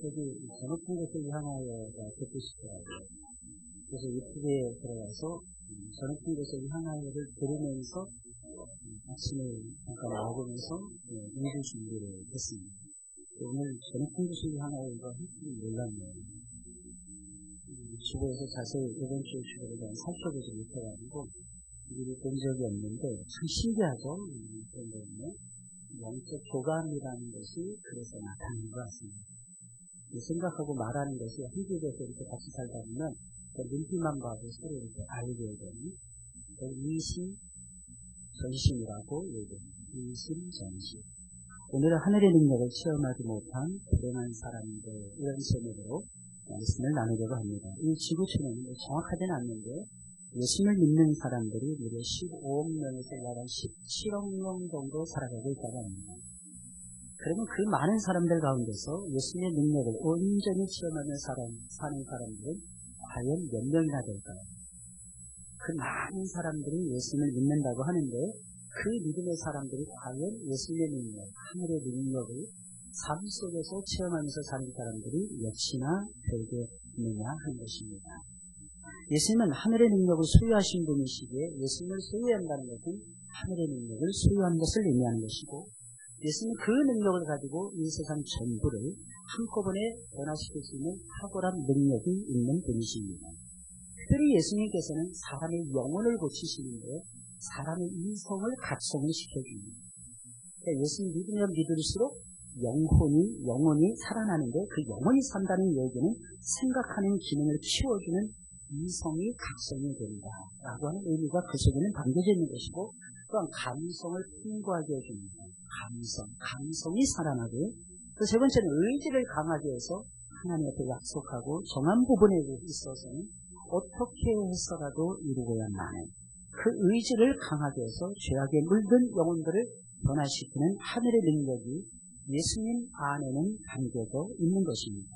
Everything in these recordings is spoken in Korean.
제목이 저 높은 곳을 향하여가 듣고 싶더라고요. 그래서 유튜브에 들어가서 저 높은 곳을 향하여를 들으면서 아침에 잠깐 나오면서 인도 준비를 했습니다. 오늘 저 높은 곳을 향하여가 할지 몰랐네요. 주보에서 자세히 이번 주 주보를 살펴보지 못해가지고 일을 본 적이 없는데 참 신기하죠. 영적 교감이라는 것이 그래서 나타나는 것 같습니다. 생각하고 말하는 것이 한 집에서 이렇게 같이 살다 보면 눈빛만 봐도 서로 이렇게 알게 되는 이심 전심이라고 얘기합니다. 이심 전심. 오늘은 하늘의 능력을 체험하지 못한 불행한 사람들 이런 제목으로 말씀을 나누려고 합니다. 이 지구촌은 정확하지는 않는데 예수를 믿는 사람들이 무려 15억 명에서 약 17억 명 정도 살아가고 있다고 합니다. 그러면 그 많은 사람들 가운데서 예수의 능력을 온전히 체험하는 사는 사람들은 과연 몇 명이나 될까요? 그 많은 사람들이 예수를 믿는다고 하는데 그 믿음의 사람들이 과연 예수의 능력, 하늘의 능력을 삶 속에서 체험하면서 사는 사람들이 역시나 되게 있느냐 하는 것입니다. 예수님은 하늘의 능력을 소유하신 분이시기에 예수님을 소유한다는 것은 하늘의 능력을 소유한 것을 의미하는 것이고 예수님은 그 능력을 가지고 이 세상 전부를 한꺼번에 변화시킬 수 있는 탁월한 능력이 있는 분이십니다. 특별히 예수님께서는 사람의 영혼을 고치시는데 사람의 이성을 각성을 시켜줍니다. 그러니까 예수님 믿으면 믿을수록 영혼이 살아나는데 그 영혼이 산다는 얘기는 생각하는 기능을 키워주는 이성이 각성이 된다 라고 하는 의미가 그 속에는 담겨져 있는 것이고 또한 감성을 풍부하게 해줍니다. 감성이 살아나고 그 세 번째는 의지를 강하게 해서 하나님 앞에 약속하고 정한 부분에 있어서는 어떻게 해서라도 이루어야만 하는 그 의지를 강하게 해서 죄악에 물든 영혼들을 변화시키는 하늘의 능력이 예수님 안에는 담겨져 있는 것입니다.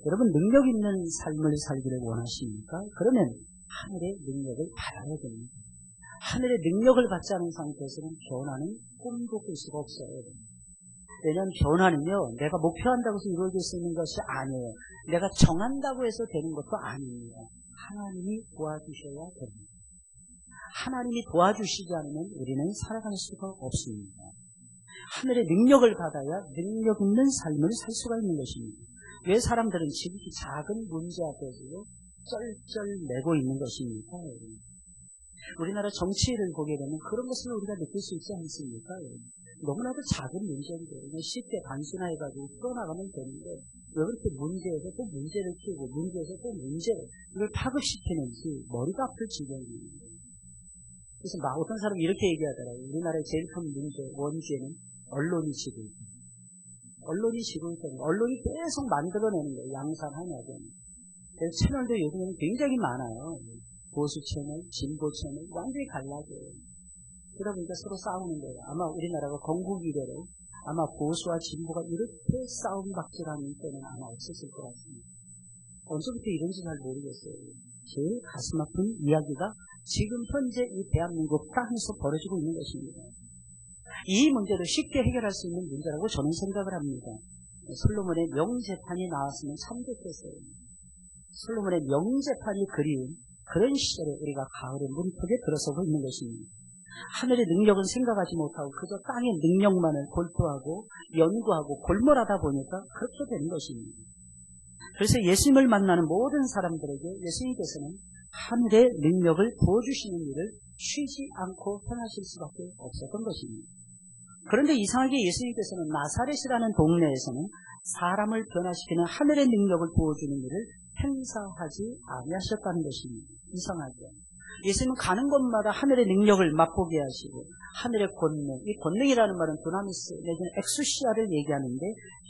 여러분 능력 있는 삶을 살기를 원하십니까? 그러면 하늘의 능력을 받아야 됩니다. 하늘의 능력을 받지 않은 상태에서는 변화는 꿈도 꿀 수가 없어요. 왜냐하면 변화는요 내가 목표한다고 해서 이루어질 수 있는 것이 아니에요. 내가 정한다고 해서 되는 것도 아닙니다. 하나님이 도와주셔야 됩니다. 하나님이 도와주시지 않으면 우리는 살아갈 수가 없습니다. 하늘의 능력을 받아야 능력 있는 삶을 살 수가 있는 것입니다. 왜 사람들은 지극히 작은 문제 앞에서 쩔쩔매고 있는 것입니까? 우리나라 정치를 보게 되면 그런 것을 우리가 느낄 수 있지 않습니까? 너무나도 작은 문제인데 쉽게 단순화해가지고 풀어나가면 되는데 왜 그렇게 문제에서 또 문제를 키우고 문제에서 또 문제를 이걸 파급시키는지 머리가 아플 지경입니다. 그래서 어떤 사람이 이렇게 얘기하더라고요. 우리나라의 제일 큰 문제, 원죄는 언론이 지고 있다. 언론이 지고 있다는 거. 언론이 계속 만들어내는 거예요. 양산하냐고. 그래서 채널도 요즘에는 굉장히 많아요. 보수 채널, 진보 채널, 완전히 갈라져요. 그러다 보니까 서로 싸우는 거예요. 아마 우리나라가 건국 이래로 아마 보수와 진보가 이렇게 싸움박질하는 때는 아마 없었을 것 같습니다. 언제부터 이런지 잘 모르겠어요. 제일 가슴 아픈 이야기가 지금 현재 이 대한민국 땅에서 벌어지고 있는 것입니다. 이 문제를 쉽게 해결할 수 있는 문제라고 저는 생각을 합니다. 솔로몬의 명재판이 나왔으면 참 좋겠어요. 솔로몬의 명재판이 그리운 그런 시절에 우리가 가을의 문턱에 들어서고 있는 것입니다. 하늘의 능력은 생각하지 못하고 그저 땅의 능력만을 골투하고 연구하고 골몰하다 보니까 그렇게 되는 것입니다. 그래서 예수님을 만나는 모든 사람들에게 예수님께서는 하늘의 능력을 부어주시는 일을 쉬지 않고 행하실 수밖에 없었던 것입니다. 그런데 이상하게 예수님께서는 나사렛이라는 동네에서는 사람을 변화시키는 하늘의 능력을 부어주는 일을 행사하지 아니하셨다는 것입니다. 이상하죠. 예수님은 가는 곳마다 하늘의 능력을 맛보게 하시고 하늘의 권능, 이 권능이라는 말은 두나미스 내지는 엑수시아를 얘기하는데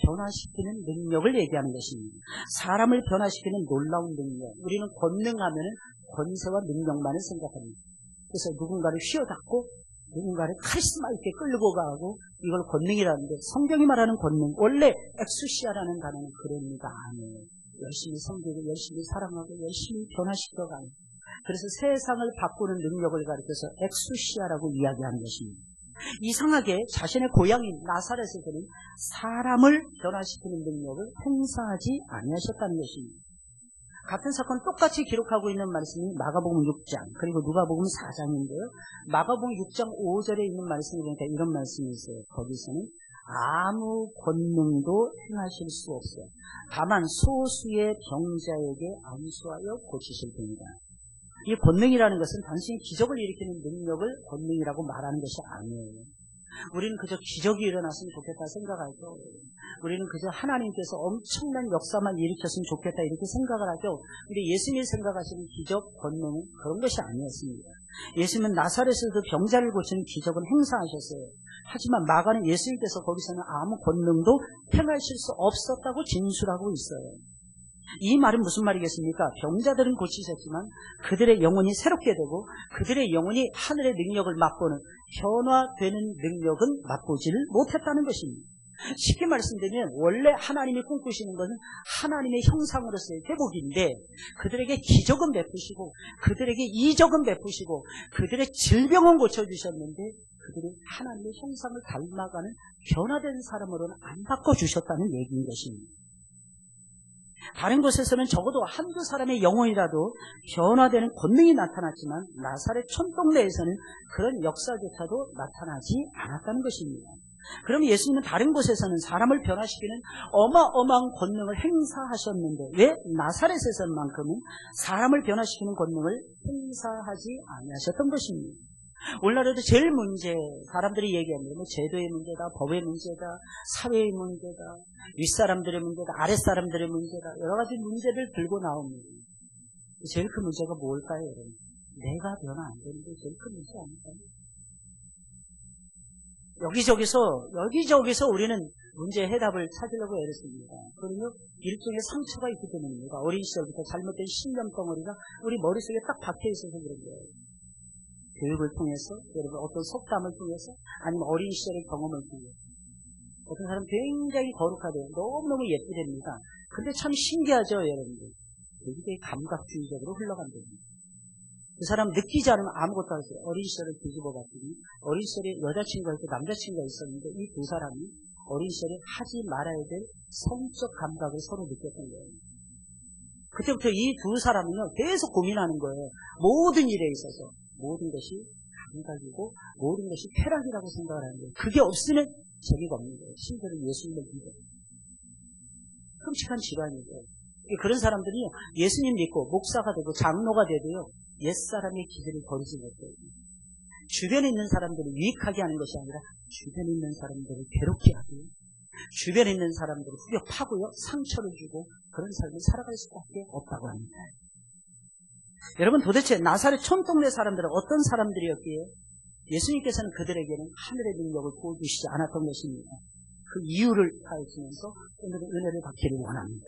변화시키는 능력을 얘기하는 것입니다. 사람을 변화시키는 놀라운 능력, 우리는 권능하면 권세와 능력만을 생각합니다. 그래서 누군가를 휘어잡고 누군가를 카리스마 있게 끌고 가고 이걸 권능이라는데 성경이 말하는 권능, 원래 엑수시아라는 단어는 그런 의미가 아니에요. 열심히 섬기고 열심히 사랑하고 열심히 변화시켜가는, 그래서 세상을 바꾸는 능력을 가리켜서 엑수시아라고 이야기하는 것입니다. 이상하게 자신의 고향인 나사렛에서는 사람을 변화시키는 능력을 행사하지 아니하셨다는 것입니다. 같은 사건을 똑같이 기록하고 있는 말씀이 마가복음 6장 그리고 누가복음 4장인데요. 마가복음 6장 5절에 있는 말씀을 보니까 이런 말씀이 있어요. 거기서는 아무 권능도 행하실 수 없어요. 다만 소수의 병자에게 안수하여 고치실 뿐이다. 이 권능이라는 것은 단순히 기적을 일으키는 능력을 권능이라고 말하는 것이 아니에요. 우리는 그저 기적이 일어났으면 좋겠다 생각하죠. 우리는 그저 하나님께서 엄청난 역사만 일으켰으면 좋겠다 이렇게 생각을 하죠. 근데 예수님이 생각하시는 기적, 권능은 그런 것이 아니었습니다. 예수님은 나사렛에서 병자를 고치는 기적은 행사하셨어요. 하지만 마가는 예수님께서 거기서는 아무 권능도 행하실 수 없었다고 진술하고 있어요. 이 말은 무슨 말이겠습니까? 병자들은 고치셨지만 그들의 영혼이 새롭게 되고 그들의 영혼이 하늘의 능력을 맛보는 변화되는 능력은 맛보지를 못했다는 것입니다. 쉽게 말씀드리면 원래 하나님이 꿈꾸시는 것은 하나님의 형상으로서의 회복인데 그들에게 기적은 베푸시고 그들에게 이적은 베푸시고 그들의 질병은 고쳐주셨는데 그들이 하나님의 형상을 닮아가는 변화된 사람으로는 안 바꿔주셨다는 얘기인 것입니다. 다른 곳에서는 적어도 한두 사람의 영혼이라도 변화되는 권능이 나타났지만 나사렛 촌동네에서는 그런 역사조차도 나타나지 않았다는 것입니다. 그럼 예수님은 다른 곳에서는 사람을 변화시키는 어마어마한 권능을 행사하셨는데 왜 나사렛에서만큼은 사람을 변화시키는 권능을 행사하지 아니하셨던 것입니다. 오늘날에도 제일 사람들이 얘기합니다. 제도의 문제다, 법의 문제다, 사회의 문제다, 윗사람들의 문제다, 아랫사람들의 문제다, 여러 가지 문제를 들고 나옵니다. 제일 큰 문제가 뭘까요, 여러분? 내가 변화 안 되는 게 제일 큰 문제 아닐까요? 여기저기서 우리는 문제의 해답을 찾으려고 애를 씁니다. 그러면 일종의 상처가 있기 때문입니다. 어린 시절부터 잘못된 신념 덩어리가 우리 머릿속에 딱 박혀 있어서 그런 거예요. 교육을 통해서, 여러분 어떤 속담을 통해서, 아니면 어린 시절의 경험을 통해서. 어떤 사람은 굉장히 거룩하대요. 너무너무 예쁘답니다. 근데 참 신기하죠, 여러분들. 굉장히 감각주의적으로 흘러간답니다. 그 사람 느끼지 않으면 아무것도 안 했어요. 어린 시절을 뒤집어 봤더니, 어린 시절에 여자친구가 있고 남자친구가 있었는데, 이 두 사람이 어린 시절에 하지 말아야 될 성적 감각을 서로 느꼈던 거예요. 그때부터 이 두 사람은요, 계속 고민하는 거예요. 모든 일에 있어서. 모든 것이 감각이고 모든 것이 쾌락이라고 생각을 하는 거예요. 그게 없으면 재미가 없는 거예요. 심지어는 예수님을 믿어요. 끔찍한 질환이죠. 그런 사람들이 예수님 믿고 목사가 되고 장로가 되도요. 옛사람의 기질을 버리지 못해요. 주변에 있는 사람들을 유익하게 하는 것이 아니라 주변에 있는 사람들을 괴롭게 하고요. 주변에 있는 사람들을 후벼 파고요. 상처를 주고 그런 삶을 살아갈 수밖에 없다고 합니다. 여러분 도대체 나사렛 촌동네 사람들은 어떤 사람들이었기에 예수님께서는 그들에게는 하늘의 능력을 보여주시지 않았던 것입니다. 그 이유를 파헤치면서 오늘은 은혜를 받기를 원합니다.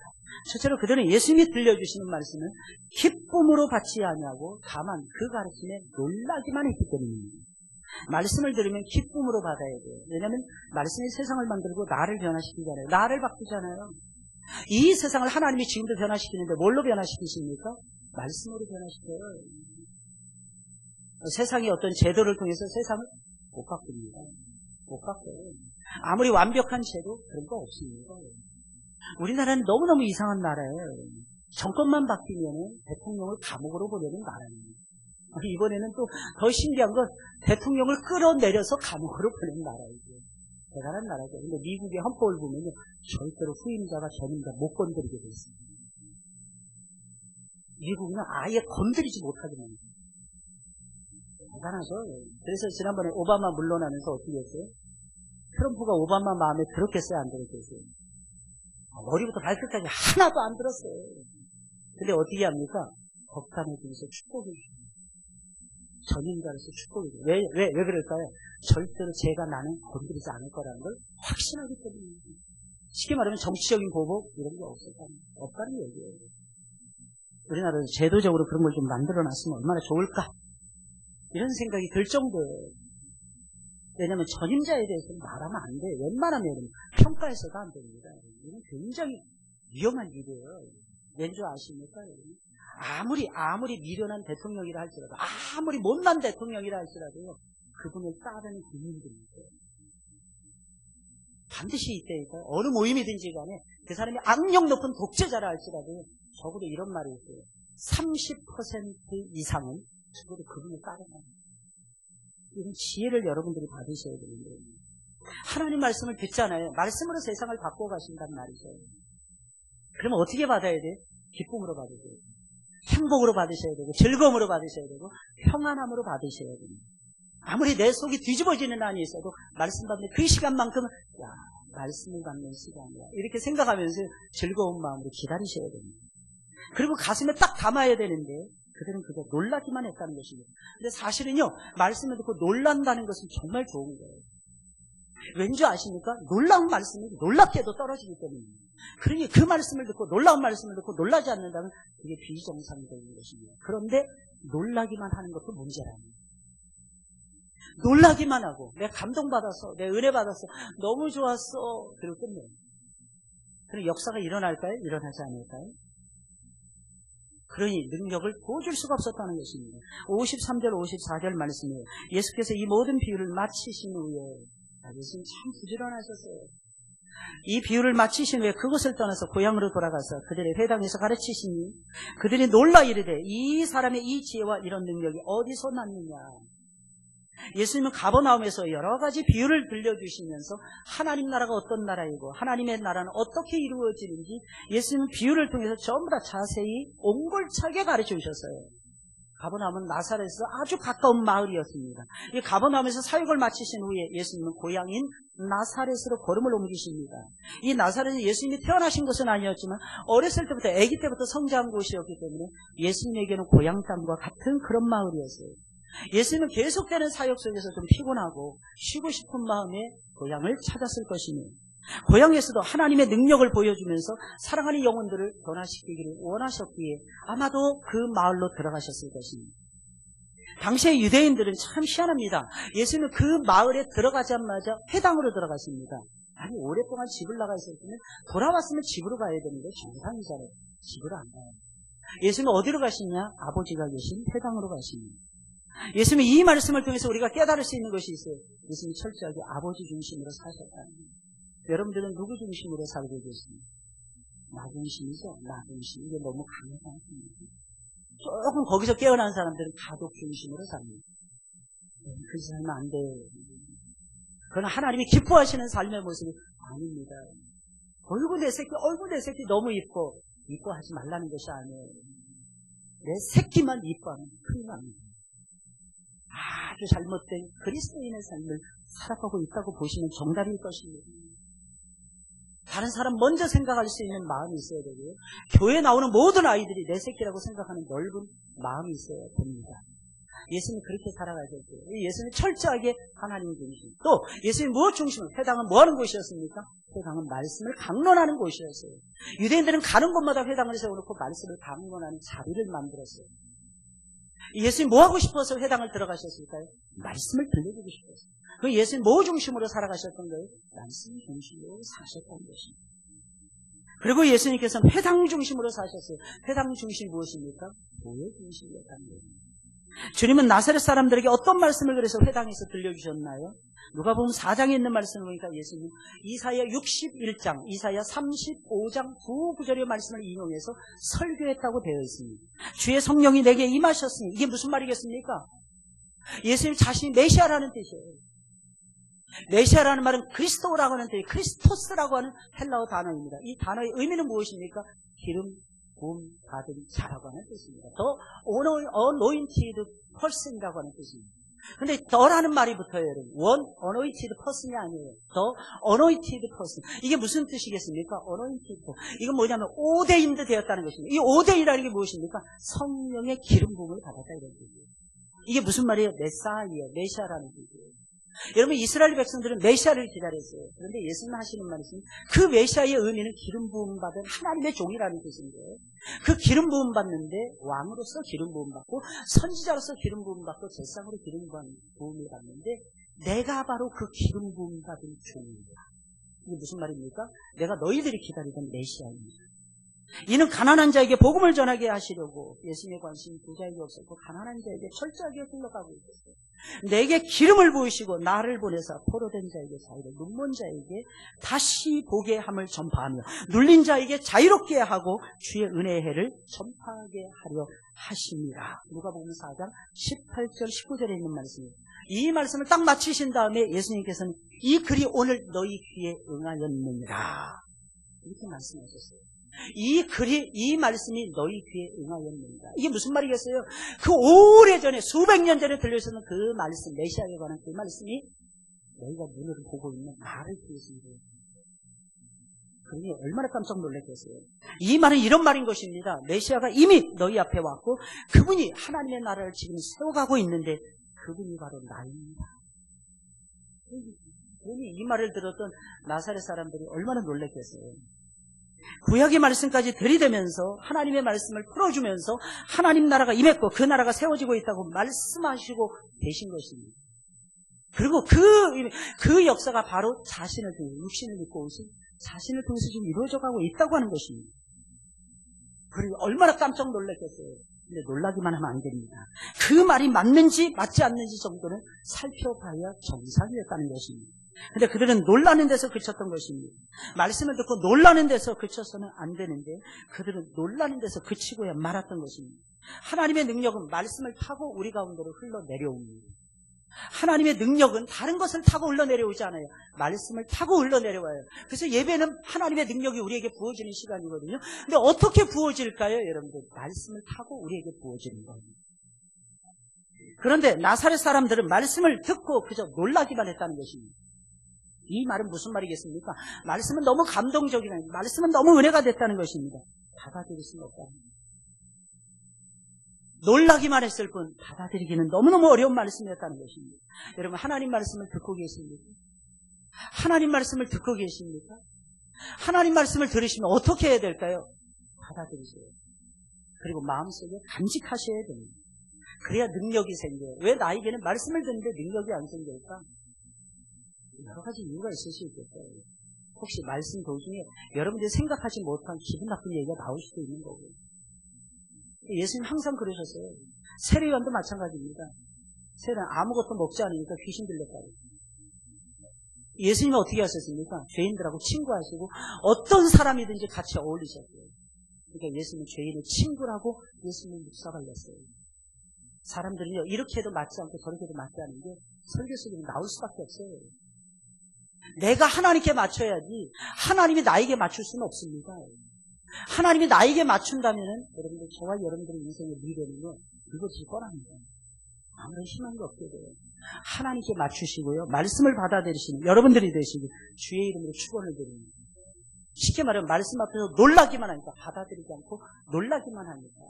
첫째로 그들은 예수님이 들려주시는 말씀은 기쁨으로 받지 아니하고 다만 그 가르침에 놀라기만 했기 때문입니다. 말씀을 들으면 기쁨으로 받아야 돼요. 왜냐하면 말씀이 세상을 만들고 나를 변화시키잖아요. 나를 바꾸잖아요. 이 세상을 하나님이 지금도 변화시키는데 뭘로 변화시키십니까? 말씀으로 변화시켜요. 세상이 어떤 제도를 통해서 세상을 못 바꿉니다. 못 바꿔요. 아무리 완벽한 제도 그런 거 없습니다. 우리나라는 너무너무 이상한 나라예요. 정권만 바뀌면 대통령을 감옥으로 보내는 나라입니다. 이번에는 또 더 신기한 건 대통령을 끌어내려서 감옥으로 보내는 나라이죠. 대단한 나라죠. 근데 미국의 헌법을 보면 절대로 후임자가 전임자 못 건드리게 돼 있습니다. 미국은 아예 건드리지 못하게 합니다. 대단하죠. 그래서 지난번에 오바마 물러나면서 어떻게 했어요? 트럼프가 오바마 마음에 들었겠어요? 안 들었겠어요? 머리부터 발끝까지 하나도 안 들었어요. 근데 어떻게 합니까? 법단에 대해서 축복해 주십니다. 전임자로서 축복해 주십니다. 왜 그럴까요? 절대로 제가 나는 건드리지 않을 거라는 걸 확신하기 때문입니다. 쉽게 말하면 정치적인 보복 이런 게 없다는 얘기예요. 우리나라도 제도적으로 그런 걸 좀 만들어놨으면 얼마나 좋을까? 이런 생각이 들 정도예요. 왜냐하면 전임자에 대해서는 말하면 안 돼요. 웬만하면 평가해서도 안 됩니다. 이건 굉장히 위험한 일이에요. 왠지 아십니까? 아무리 미련한 대통령이라 할지라도, 아무리 못난 대통령이라 할지라도요, 그분을 따르는 국민들입니다. 반드시 있다니까요. 어느 모임이든지 간에 그 사람이 악력 높은 독재자라 할지라도 적어도 이런 말이 있어요. 30% 이상은 적어도 그분을 따르는. 이런 지혜를 여러분들이 받으셔야 되는데, 하나님 말씀을 듣잖아요. 말씀으로 세상을 바꿔가신단 말이죠. 그러면 어떻게 받아야 돼요? 기쁨으로 받으셔야 돼요. 행복으로 받으셔야 되고, 즐거움으로 받으셔야 되고, 평안함으로 받으셔야 됩니다. 아무리 내 속이 뒤집어지는 한이 있어도 말씀 받는 그 시간만큼은 말씀을 받는 시간이야 이렇게 생각하면서 즐거운 마음으로 기다리셔야 됩니다. 그리고 가슴에 딱 담아야 되는데 그들은 그저 놀라기만 했다는 것입니다. 근데 사실은요, 말씀을 듣고 놀란다는 것은 정말 좋은 거예요. 왠지 아십니까? 놀라운 말씀이 놀랍게도 떨어지기 때문입니다. 그러니 그 말씀을 듣고 놀라운 말씀을 듣고 놀라지 않는다면 그게 비정상적인 것입니다. 그런데 놀라기만 하는 것도 문제랍니다. 놀라기만 하고 내가 감동받았어, 내가 은혜 받았어, 너무 좋았어, 그리고 끝내요. 그럼 역사가 일어날까요? 일어나지 않을까요? 그러니 능력을 보여줄 수가 없었다는 것입니다. 53절 54절 말씀이에요. 예수께서 이 모든 비유를 마치신 후에, 예수님 참 부지런하셨어요. 이 비유를 마치신 후에 그곳을 떠나서 고향으로 돌아가서 그들의 회당에서 가르치시니 그들이 놀라 이르되 이 사람의 이 지혜와 이런 능력이 어디서 났느냐. 예수님은 가버나움에서 여러 가지 비유를 들려주시면서 하나님 나라가 어떤 나라이고 하나님의 나라는 어떻게 이루어지는지 예수님은 비유를 통해서 전부 다 자세히 옹골차게 가르쳐 주셨어요. 가버나움은 나사렛에서 아주 가까운 마을이었습니다. 이 가버나움에서 사역을 마치신 후에 예수님은 고향인 나사렛으로 걸음을 옮기십니다. 이 나사렛은 예수님이 태어나신 것은 아니었지만 어렸을 때부터 아기 때부터 성장한 곳이었기 때문에 예수님에게는 고향 땅과 같은 그런 마을이었어요. 예수님은 계속되는 사역 속에서 좀 피곤하고 쉬고 싶은 마음에 고향을 찾았을 것이니 고향에서도 하나님의 능력을 보여주면서 사랑하는 영혼들을 변화시키기를 원하셨기에 아마도 그 마을로 들어가셨을 것입니다. 당시의 유대인들은 참 희한합니다. 예수님은 그 마을에 들어가자마자 회당으로 들어가십니다. 아니 오랫동안 집을 나가 있었으면 돌아왔으면 집으로 가야 되는데 정상이잖아요. 집으로 안 가요. 예수님은 어디로 가시냐? 아버지가 계신 회당으로 가십니다. 예수님은 이 말씀을 통해서 우리가 깨달을 수 있는 것이 있어요. 예수님이 철저하게 아버지 중심으로 사셨다는 거예요. 여러분들은 누구 중심으로 살고 계십니까? 나 중심이죠. 나 중심. 이게 너무 강하지 않습니까? 조금 거기서 깨어난 사람들은 가족 중심으로 삽니다. 그렇게 살면 안 돼요. 그건 하나님이 기뻐하시는 삶의 모습이 아닙니다. 어이구 내 새끼 너무 이뻐하지 말라는 것이 아니에요. 내 새끼만 이뻐하면 큰일 납니다. 아주 잘못된 그리스도인의 삶을 살아가고 있다고 보시면 정답일 것입니다. 다른 사람 먼저 생각할 수 있는 마음이 있어야 되고요. 교회에 나오는 모든 아이들이 내 새끼라고 생각하는 넓은 마음이 있어야 됩니다. 예수님이 그렇게 살아가셨어요. 예수님이 철저하게 하나님 중심. 또 예수님이 무엇 중심으로? 회당은 뭐 하는 곳이었습니까? 회당은 말씀을 강론하는 곳이었어요. 유대인들은 가는 곳마다 회당을 세워놓고 말씀을 강론하는 자리를 만들었어요. 예수님 뭐 하고 싶어서 회당을 들어가셨을까요? 말씀을 들려주고 싶었어요. 그 예수님 뭐 중심으로 살아가셨던 거예요? 말씀 중심으로 사셨던 것입니다. 그리고 예수님께서는 회당 중심으로 사셨어요. 회당 중심이 무엇입니까? 교회 중심이었다는 거예요. 주님은 나사렛 사람들에게 어떤 말씀을 그래서 회당에서 들려주셨나요? 누가복음 4장에 있는 말씀을 보니까 예수님 이사야 61장, 이사야 35장 두 구절의 말씀을 인용해서 설교했다고 되어 있습니다. 주의 성령이 내게 임하셨으니 이게 무슨 말이겠습니까? 예수님 자신이 메시아라는 뜻이에요. 메시아라는 말은 그리스도라고 하는 뜻이에요. 크리스토스라고 하는 헬라어 단어입니다. 이 단어의 의미는 무엇입니까? 기름 부음 받은 자라고 하는 뜻입니다. 더 anointed person이라고 하는 뜻입니다. 근데 더라는 말이 붙어요, 여러분. one anointed person이 아니에요. 더 anointed person. 이게 무슨 뜻이겠습니까? anointed. 이건 뭐냐면 오데인드 되었다는 것입니다. 이 오데이라는 게 무엇입니까? 성령의 기름 부음을 받았다 이런 뜻이에요. 이게 무슨 말이에요? 메시아라는 뜻이에요. 여러분 이스라엘 백성들은 메시아를 기다렸어요. 그런데 예수님 하시는 말씀은 그 메시아의 의미는 기름 부음 받은 하나님의 종이라는 뜻인데 그 기름 부음 받는데 왕으로서 기름 부음 받고 선지자로서 기름 부음 받고 제사장으로 기름 부음을 받는데 내가 바로 그 기름 부음 받은 종입니다. 이게 무슨 말입니까? 내가 너희들이 기다리던 메시아입니다. 이는 가난한 자에게 복음을 전하게 하시려고 예수님의 관심이 부자에게 없었고 가난한 자에게 철저하게 흘러가고 있었어요. 내게 기름을 부으시고 나를 보내사 포로된 자에게 자유를, 눈먼 자에게 다시 보게 함을 전파하며 눌린 자에게 자유롭게 하고 주의 은혜의 해를 전파하게 하려 하십니다. 누가복음 4장 18절 19절에 있는 말씀입니다. 이 말씀을 딱 마치신 다음에 예수님께서는 이 글이 오늘 너희 귀에 응하였느니라 이렇게 말씀하셨어요. 이 말씀이 너희 귀에 응하였느니라. 이게 무슨 말이겠어요? 그 오래전에 수백 년 전에 들려있었던 그 말씀, 메시아에 관한 그 말씀이 너희가 눈으로 보고 있는 나를 주신 거예요. 그러니 얼마나 깜짝 놀랐겠어요. 이 말은 이런 말인 것입니다. 메시아가 이미 너희 앞에 왔고 그분이 하나님의 나라를 지금 세워가고 있는데 그분이 바로 나입니다. 그러니 이 말을 들었던 나사렛 사람들이 얼마나 놀랐겠어요. 구약의 말씀까지 들이대면서 하나님의 말씀을 풀어주면서 하나님 나라가 임했고 그 나라가 세워지고 있다고 말씀하시고 계신 것입니다. 그리고 그 역사가 바로 자신을 통해 육신을 입고 오신 자신을 통해서 지금 이루어져가고 있다고 하는 것입니다. 그리고 얼마나 깜짝 놀랐겠어요. 근데 놀라기만 하면 안 됩니다. 그 말이 맞는지 맞지 않는지 정도는 살펴봐야 정상이었다는 것입니다. 근데 그들은 놀라는 데서 그쳤던 것입니다. 말씀을 듣고 놀라는 데서 그쳐서는 안 되는데 그들은 놀라는 데서 그치고야 말았던 것입니다. 하나님의 능력은 말씀을 타고 우리 가운데로 흘러내려옵니다. 하나님의 능력은 다른 것을 타고 흘러내려오지 않아요. 말씀을 타고 흘러내려와요. 그래서 예배는 하나님의 능력이 우리에게 부어지는 시간이거든요. 근데 어떻게 부어질까요? 여러분들 말씀을 타고 우리에게 부어지는 거예요. 그런데 나사렛 사람들은 말씀을 듣고 그저 놀라기만 했다는 것입니다. 이 말은 무슨 말이겠습니까? 말씀은 너무 감동적이다. 말씀은 너무 은혜가 됐다는 것입니다. 받아들일 수는 없다는 겁니다. 놀라기만 했을 뿐 받아들이기는 너무너무 어려운 말씀이었다는 것입니다. 여러분 하나님 말씀을 듣고 계십니까? 하나님 말씀을 듣고 계십니까? 하나님 말씀을 들으시면 어떻게 해야 될까요? 받아들이세요. 그리고 마음속에 간직하셔야 됩니다. 그래야 능력이 생겨요. 왜 나에게는 말씀을 듣는데 능력이 안 생길까? 여러 가지 이유가 있을 수 있겠어요. 혹시 말씀 도중에 여러분들이 생각하지 못한 기분 나쁜 얘기가 나올 수도 있는 거고요. 예수님 항상 그러셨어요. 세례요한도 마찬가지입니다. 세례는 아무것도 먹지 않으니까 귀신 들렸다고. 예수님은 어떻게 하셨습니까? 죄인들하고 친구하시고 어떤 사람이든지 같이 어울리셨어요. 그러니까 예수님은 죄인의 친구라고 예수님은 묵사 발렸어요. 사람들은요 이렇게 해도 맞지 않고 저렇게 해도 맞지 않은 게 설교 속에 나올 수밖에 없어요. 내가 하나님께 맞춰야지 하나님이 나에게 맞출 수는 없습니다. 하나님이 나에게 맞춘다면은 여러분들 저와 여러분들의 인생의 미래는요 그것이 뻔합니다. 아무런 희망이 없게 돼요. 하나님께 맞추시고요 말씀을 받아들이시는 여러분들이 되시고 주의 이름으로 축원을 드립니다. 쉽게 말하면 말씀 앞에서 놀라기만 하니까 받아들이지 않고 놀라기만 하니까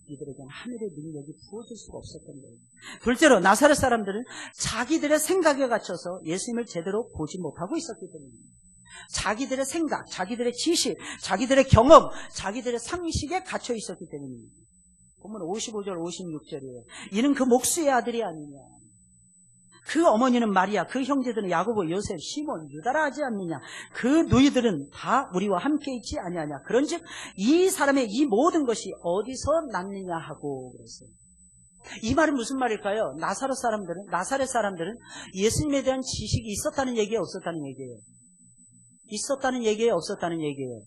이들에게는 하늘의 능력이 부어질 수가 없었던 거예요. 둘째로 나사렛 사람들은 자기들의 생각에 갇혀서 예수님을 제대로 보지 못하고 있었기 때문입니다. 자기들의 생각, 자기들의 지식, 자기들의 경험, 자기들의 상식에 갇혀 있었기 때문입니다. 보면 55절, 56절이에요. 이는 그 목수의 아들이 아니냐. 그 어머니는 마리아, 그 형제들은 야고보, 요셉, 시몬, 유다라 하지 않느냐. 그 누이들은 다 우리와 함께 있지 아니하냐. 그런즉 이 사람의 이 모든 것이 어디서 났느냐 하고 그랬어요. 이 말은 무슨 말일까요? 나사렛 사람들은 예수님에 대한 지식이 있었다는 얘기예요, 없었다는 얘기예요? 있었다는 얘기예요, 없었다는 얘기예요?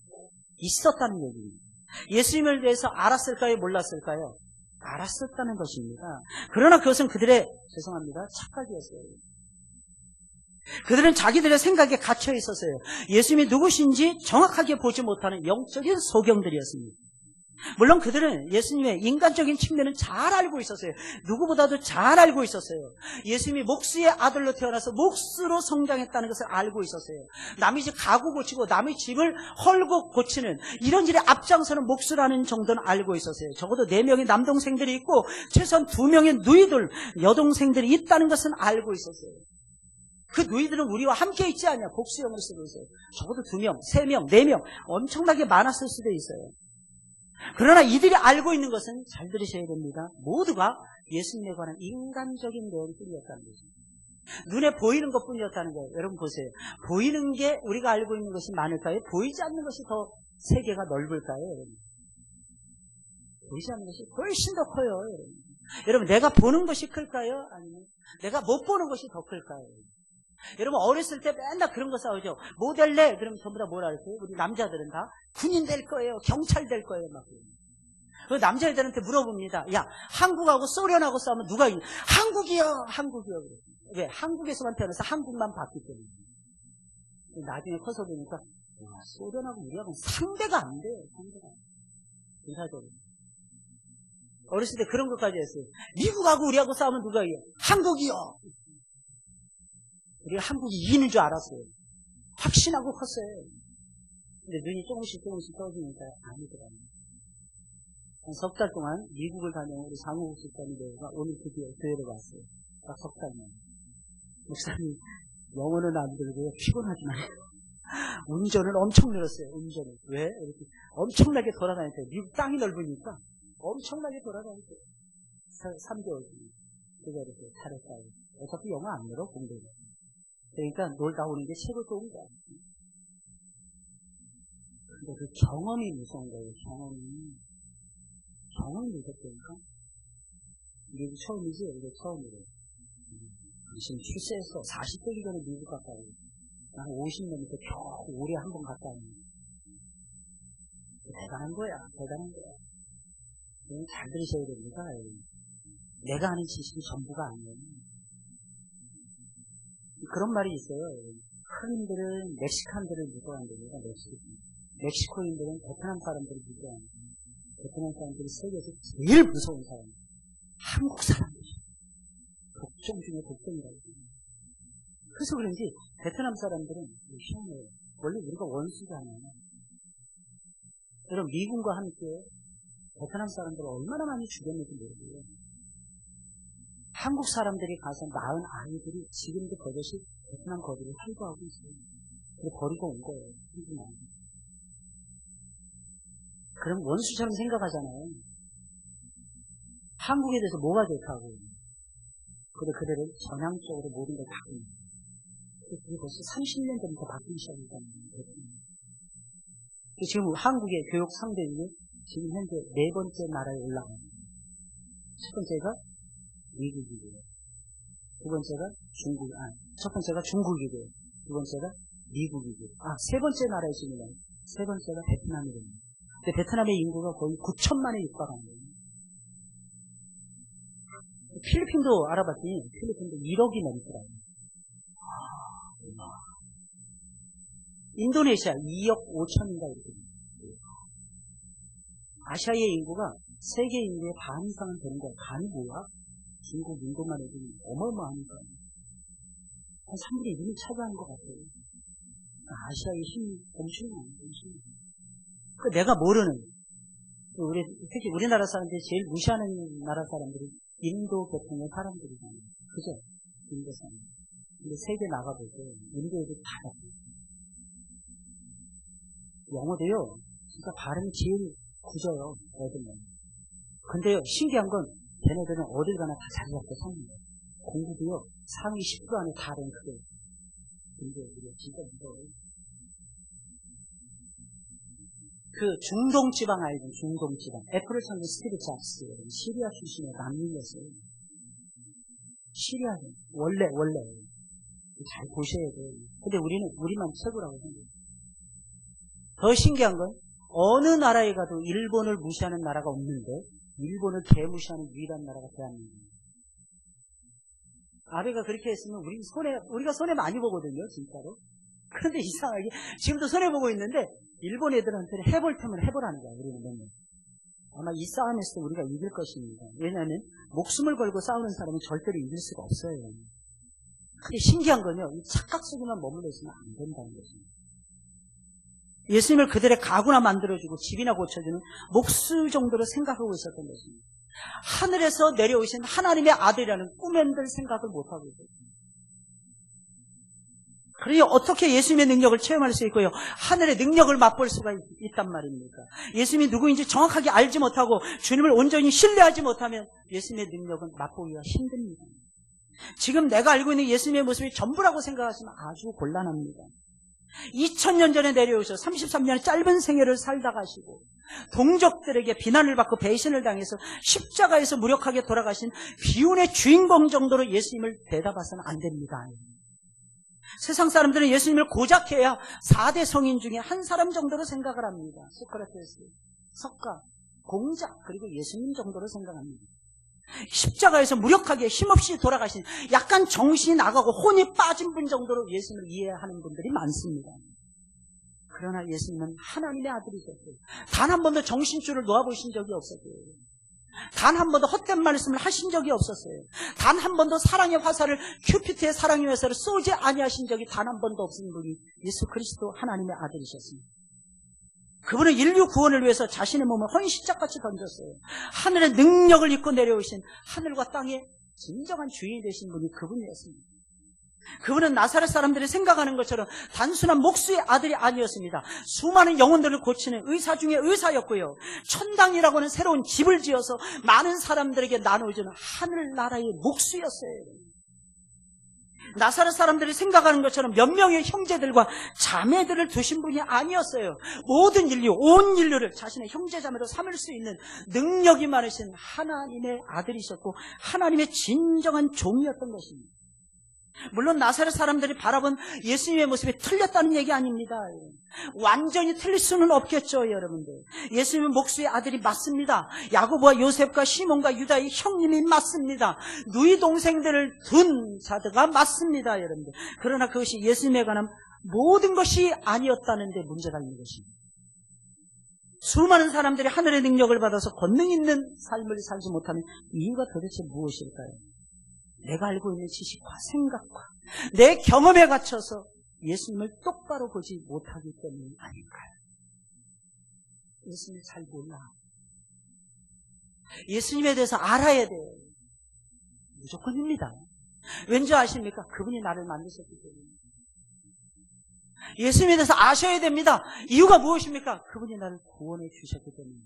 있었다는 얘기입니다. 예수님을 대해서 알았을까요, 몰랐을까요? 알았었다는 것입니다. 그러나 그것은 그들의 착각이었어요. 그들은 자기들의 생각에 갇혀 있었어요. 예수님이 누구신지 정확하게 보지 못하는 영적인 소경들이었습니다. 물론 그들은 예수님의 인간적인 측면은 잘 알고 있었어요. 누구보다도 잘 알고 있었어요. 예수님이 목수의 아들로 태어나서 목수로 성장했다는 것을 알고 있었어요. 남의 집 가구 고치고 남의 집을 헐고 고치는 이런 일에 앞장서는 목수라는 정도는 알고 있었어요. 적어도 4명의 남동생들이 있고 최소한 2명의 누이들, 여동생들이 있다는 것은 알고 있었어요. 그 누이들은 우리와 함께 있지 않냐. 복수형을 쓰고 있어요. 적어도 2명, 3명, 4명 엄청나게 많았을 수도 있어요. 그러나 이들이 알고 있는 것은 잘 들으셔야 됩니다. 모두가 예수님에 관한 인간적인 내용뿐이었다는 것입니다. 눈에 보이는 것뿐이었다는 거예요. 여러분 보세요. 보이는 게 우리가 알고 있는 것이 많을까요? 보이지 않는 것이 더 세계가 넓을까요? 보이지 않는 것이 훨씬 더 커요. 여러분, 내가 보는 것이 클까요? 아니면 내가 못 보는 것이 더 클까요? 여러분, 어렸을 때 맨날 그런 거 싸우죠. 뭐 될래? 그러면 전부 다 뭐라 그랬어요? 우리 남자들은 다 군인 될 거예요. 경찰 될 거예요. 막. 그 남자애들한테 물어봅니다. 야, 한국하고 소련하고 싸우면 누가 이기냐? 한국이요! 한국이요! 왜? 한국에서만 태어나서 한국만 봤기 때문에. 나중에 커서 보니까 소련하고 우리하고는 상대가 안 돼요. 상대가. 군사적으로. 어렸을 때 그런 것까지 했어요. 미국하고 우리하고 싸우면 누가 이겨? 한국이요! 우리가 한국이 이기는 줄 알았어요. 확신하고 컸어요. 근데 눈이 조금씩 떠지니까 아니더라고요. 한 석 달 동안 미국을 다녀온 우리 장호국 집사님들과 오늘 드디어 교회를 왔어요. 딱 석 달만. 목사님, 영어는 안 들고요. 피곤하지만. 운전을 엄청 늘었어요. 운전을. 왜? 이렇게 엄청나게 돌아다녔어요. 미국 땅이 넓으니까 엄청나게 돌아다녔어요. 3개월 동안. 그래서 이렇게 잘했다고. 어차피 영어 안 늘어, 공부를. 그러니까 놀다 오는 게 최고 좋은 거야. 근데 그 경험이 무서운 거예요, 경험이 무섭다니까? 미국 처음이지? 이게 처음이래. 당신 출세해서 40대기 전에 미국 갔다 오고, 난 50년부터 겨우 올해 한 번 갔다 오는 거야. 대단한 거야. 잘 들으셔야 됩니다. 내가 아는 지식이 전부가 아니에요. 그런 말이 있어요. 흑인들은 멕시칸들을 무서워한답니다. 멕시코인들은 베트남 사람들을 무서워합니다. 베트남 사람들이 세계에서 제일 무서운 사람. 한국 사람들이. 독종 중에 독종이라고. 그래서 그런지 베트남 사람들은 희한해요. 원래 우리가 원수잖아요. 여러분, 미군과 함께 베트남 사람들을 얼마나 많이 죽였는지 모르고요. 한국 사람들이 가서 낳은 아이들이 지금도 그것이 베트남 거리를 살도하고 있어요. 그리고 버리고 온 거예요. 그럼 원수처럼 생각하잖아요. 한국에 대해서 뭐가 좋다고. 근데 그들은 전향적으로 모든 걸 바꿉니다. 그게 벌써 30년 전부터 바뀌기 시작했다는 거예요. 지금 한국의 교육 상대는 지금 현재 4번째 나라에 올라갑니다. 첫 번째가 미국이고요. 두 번째가 첫 번째가 중국이고요. 두 번째가 미국이고요. 세 번째 나라에 지금 세 번째가 베트남이거든요. 근데 베트남의 인구가 거의 9천만에 육박합니다. 필리핀도 알아봤더니 필리핀도 1억이 넘더라고요. 인도네시아 2억 5천인가 이렇게. 아시아의 인구가 세계 인구의 반 이상은 되는 거야. 반이 뭐야? 중국, 인도만 해도 어마어마하니까. 한 3분의 1을 차지하는 것 같아요. 아시아의 힘이 엄청나요. 내가 모르는, 특히 우리나라 사람들이 제일 무시하는 나라 사람들이 인도 계통의 사람들이잖아요. 그죠? 인도 사람. 근데 세계 나가보고, 인도 애들 다 같아요. 영어도요, 진짜 발음이 제일 굳어요, 애들은. 근데요, 신기한 건, 걔네들은 어딜 가나 다 자리 잡고 삽니다. 공부도요, 상위 10% 안에 다 랭크돼요. 근데 이게 진짜 무서워요. 그 중동지방 알죠? 중동지방. 애플을 창준 스티브 잡스. 시리아 출신의 난민이었어요. 시리아는 원래. 잘 보셔야 돼요. 근데 우리만 최고라고 생각해요. 더 신기한 건, 어느 나라에 가도 일본을 무시하는 나라가 없는데, 일본을 개무시하는 유일한 나라가 대한민국입니다. 아베가 그렇게 했으면 우리가 손해 많이 보거든요, 진짜로. 그런데 이상하게, 지금도 손해보고 있는데, 일본 애들한테는 해볼 테면 해보라는 거야, 우리는 맨날. 아마 이 싸움에서 우리가 이길 것입니다. 왜냐하면, 목숨을 걸고 싸우는 사람은 절대로 이길 수가 없어요. 근데 신기한 건요, 이 착각 속에만 머물러 있으면 안 된다는 것입니다. 예수님을 그들의 가구나 만들어주고 집이나 고쳐주는 목수 정도로 생각하고 있었던 것입니다. 하늘에서 내려오신 하나님의 아들이라는 꿈엔들 생각을 못하고 있었습니다. 그러니 어떻게 예수님의 능력을 체험할 수 있고요, 하늘의 능력을 맛볼 수가 있단 말입니까? 예수님이 누구인지 정확하게 알지 못하고 주님을 온전히 신뢰하지 못하면 예수님의 능력은 맛보기가 힘듭니다. 지금 내가 알고 있는 예수님의 모습이 전부라고 생각하시면 아주 곤란합니다. 2000년 전에 내려오셔 33년의 짧은 생애를 살다 가시고 동족들에게 비난을 받고 배신을 당해서 십자가에서 무력하게 돌아가신 비운의 주인공 정도로 예수님을 대답해서는 안 됩니다. 세상 사람들은 예수님을 고작해야 4대 성인 중에 한 사람 정도로 생각을 합니다. 소크라테스, 석가, 공작, 그리고 예수님 정도로 생각합니다. 십자가에서 무력하게 힘없이 돌아가신 약간 정신이 나가고 혼이 빠진 분 정도로 예수님을 이해하는 분들이 많습니다. 그러나 예수님은 하나님의 아들이셨어요. 단 한 번도 정신줄을 놓아보신 적이 없었어요. 단 한 번도 헛된 말씀을 하신 적이 없었어요. 단 한 번도 사랑의 화살을 큐피트의 사랑의 화살을 쏘지 아니하신 적이 단 한 번도 없은 분이 예수 그리스도 하나님의 아들이셨습니다. 그분은 인류 구원을 위해서 자신의 몸을 헌신짝같이 던졌어요. 하늘의 능력을 입고 내려오신 하늘과 땅의 진정한 주인이 되신 분이 그분이었습니다. 그분은 나사렛 사람들이 생각하는 것처럼 단순한 목수의 아들이 아니었습니다. 수많은 영혼들을 고치는 의사 중에 의사였고요. 천당이라고 하는 새로운 집을 지어서 많은 사람들에게 나눠주는 하늘나라의 목수였어요. 나사렛 사람들이 생각하는 것처럼 몇 명의 형제들과 자매들을 두신 분이 아니었어요. 모든 인류, 온 인류를 자신의 형제자매로 삼을 수 있는 능력이 많으신 하나님의 아들이셨고 하나님의 진정한 종이었던 것입니다. 물론 나사렛 사람들이 바라본 예수님의 모습이 틀렸다는 얘기 아닙니다. 완전히 틀릴 수는 없겠죠, 여러분들. 예수님은 목수의 아들이 맞습니다. 야고보와 요셉과 시몬과 유다의 형님이 맞습니다. 누이 동생들을 둔 자들가 맞습니다, 여러분들. 그러나 그것이 예수님에 관한 모든 것이 아니었다는 데 문제가 있는 것입니다. 수많은 사람들이 하늘의 능력을 받아서 권능 있는 삶을 살지 못하는 이유가 도대체 무엇일까요? 내가 알고 있는 지식과 생각과 내 경험에 갇혀서 예수님을 똑바로 보지 못하기 때문이 아닐까요? 예수님을 잘 몰라. 예수님에 대해서 알아야 돼요. 무조건입니다. 왠지 아십니까? 그분이 나를 만드셨기 때문에. 예수님에 대해서 아셔야 됩니다. 이유가 무엇입니까? 그분이 나를 구원해 주셨기 때문에.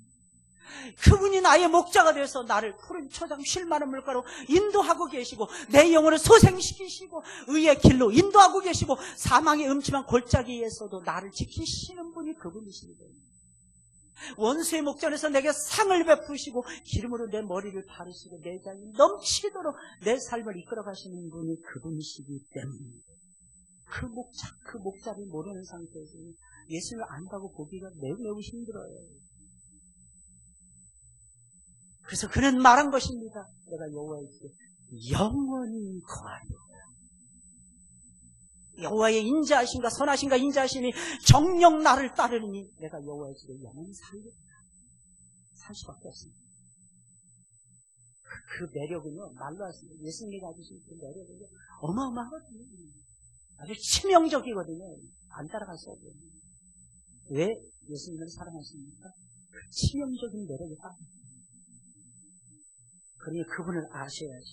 그분이 나의 목자가 되어서 나를 푸른 초장 쉴 만한 물가로 인도하고 계시고 내 영혼을 소생시키시고 의의 길로 인도하고 계시고 사망의 음침한 골짜기에서도 나를 지키시는 분이 그분이십니다. 원수의 목전에서 내게 상을 베푸시고 기름으로 내 머리를 바르시고 내 장이 넘치도록 내 삶을 이끌어 가시는 분이 그분이시기 때문입니다. 그 목자를 모르는 상태에서 예수를 안다고 보기가 매우 힘들어요. 그래서 그는 말한 것입니다. 내가 여호와의 집에 영원히 거하리로다. 여호와의 인자하심과 선하심과 인자하심이 정녕 나를 따르니 내가 여호와의 집에 영원히 살 수밖에 없습니다. 그 매력은요, 말로 할 수 있는 예수님이 가지신 그 매력은요 어마어마하거든요. 아주 치명적이거든요. 안 따라갈 수 없어요. 왜 예수님을 사랑하십니까? 그 치명적인 매력이 따릅니다. 그러니 그분을 아셔야죠.